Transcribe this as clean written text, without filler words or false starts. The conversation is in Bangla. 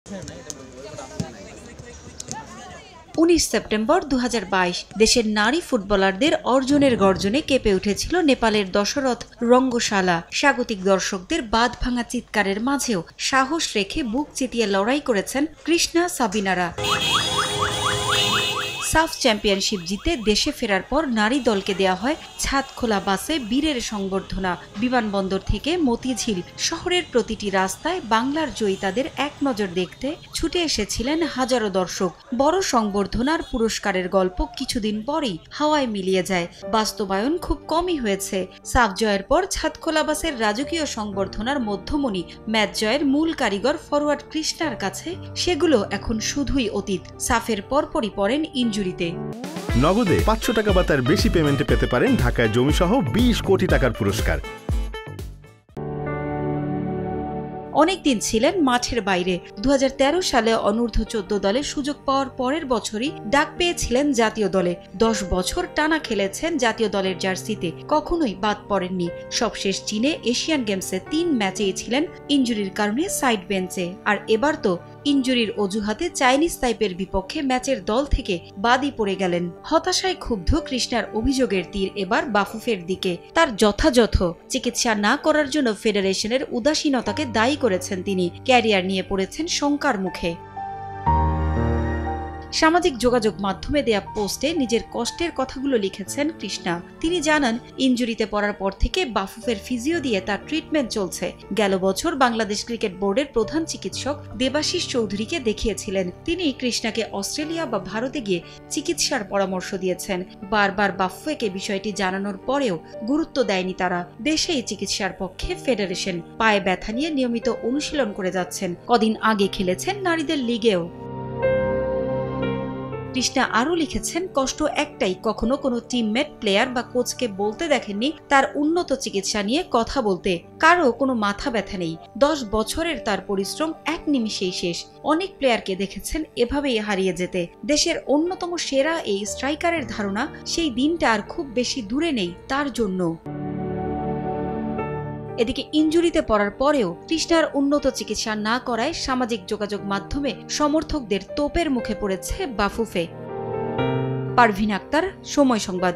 19 সেপ্টেম্বর 2022 দেশের নারী ফুটবলারদের অর্জনের গর্জনে কেঁপে উঠেছিল নেপালের দশরথ রঙ্গশালা। স্বাগতিক দর্শকদের বাঁধ ভাঙা চিৎকারের মাঝেও সাহস রেখে বুক চিতিয়ে লড়াই করেছেন কৃষ্ণা সাবিনারা। সাফ চ্যাম্পিয়নশিপ জিতে দেশে ফেরার পর নারী দলকে দেয়া হয় ছাদ খোলা বাসে বীরের সংবর্ধনা। বিমানবন্দর থেকে মতিঝিল শহরের প্রতিটি রাস্তায় বাংলার জয়িতাদের এক নজর দেখতে ছুটে এসেছিলেন হাজারো দর্শক। বড় সংবর্ধনার পুরস্কারের গল্প কিছুদিন পরেই হাওয়ায় মিলিয়ে যায়। বাস্তবায়ন খুব কমই হয়েছে। সাফ জয়ের পর ছাদ খোলা বাসের রাজকীয় সংবর্ধনার মধ্যমণি ম্যাচ জয়ের মূল কারিগর ফরওয়ার্ড কৃষ্ণার কাছে সেগুলো এখন শুধুই অতীত। সাফের পরপরই পড়েন ইনজুরিতে। নগদে 500 টাকা বা তার বেশি পেমেন্টে পেতে পারেন ঢাকায় জমিসহ 20 কোটি টাকার পুরস্কার। অনেকদিন ছিলেন মাঠের বাইরে। 2013 সালে অনূর্ধ্ব 14 দলে সুযোগ পাওয়ার পরের বছরই ডাক পেয়েছিলেন জাতীয় দলে। 10 বছর টানা খেলেছেন জাতীয় দলের জার্সিতে, কখনোই বাদ পড়েননি। সবশেষ চীনে এশিয়ান গেমসে 3 ম্যাচেই ছিলেন ইনজুরির কারণে সাইড বেঞ্চে। আর এবার তো ইনজুরির অজুহাতে চাইনিজ তাইপের বিপক্ষে ম্যাচের দল থেকে বাদই পড়ে গেলেন। হতাশায় ক্ষুব্ধ কৃষ্ণার অভিযোগের তীর এবার বাফুফের দিকে। তার যথাযথ চিকিৎসা না করার জন্য ফেডারেশনের উদাসীনতাকে দায়ী করেছেন তিনি। ক্যারিয়ার নিয়ে পড়েছেন শঙ্কার মুখে। সামাজিক যোগাযোগ মাধ্যমে দেয়া পোস্টে নিজের কষ্টের কথাগুলো লিখেছেন কৃষ্ণা। তিনি জানান, ইনজুরিতে পড়ার পর থেকে বাফুফের ফিজিও দিয়ে তার ট্রিটমেন্ট চলছে। গেল বছর বাংলাদেশ ক্রিকেট বোর্ডের প্রধান চিকিৎসক দেবাশিস চৌধুরীকে দেখিয়েছিলেন। তিনি কৃষ্ণাকে অস্ট্রেলিয়া বা ভারতে গিয়ে চিকিৎসার পরামর্শ দিয়েছেন। বারবার বাফুফেকে বিষয়টি জানানোর পরেও গুরুত্ব দেয়নি তারা। দেশেই চিকিৎসার পক্ষে ফেডারেশন। পায়ে ব্যথা নিয়ে নিয়মিত অনুশীলন করে যাচ্ছেন। কদিন আগে খেলেছেন নারীদের লিগেও। কৃষ্ণা আরও লিখেছেন, কষ্ট একটাই, কখনো কোনো টিমমেট, প্লেয়ার বা কোচকে বলতে দেখেননি তার উন্নত চিকিৎসা নিয়ে কথা বলতে। কারো কোনো মাথা ব্যথা নেই। 10 বছরের তার পরিশ্রম এক নিমিষেই শেষ। অনেক প্লেয়ারকে দেখেছেন এভাবেই হারিয়ে যেতে। দেশের অন্যতম সেরা এই স্ট্রাইকারের ধারণা সেই দিনটা আর খুব বেশি দূরে নেই তার জন্য। এদিকে ইনজুরিতে পড়ার পরেও কৃষ্ণার উন্নত চিকিৎসা না করায় সামাজিক যোগাযোগ মাধ্যমে সমর্থকদের তোপের মুখে পড়েছে বাফুফে। পারভিন আক্তার, সময় সংবাদ।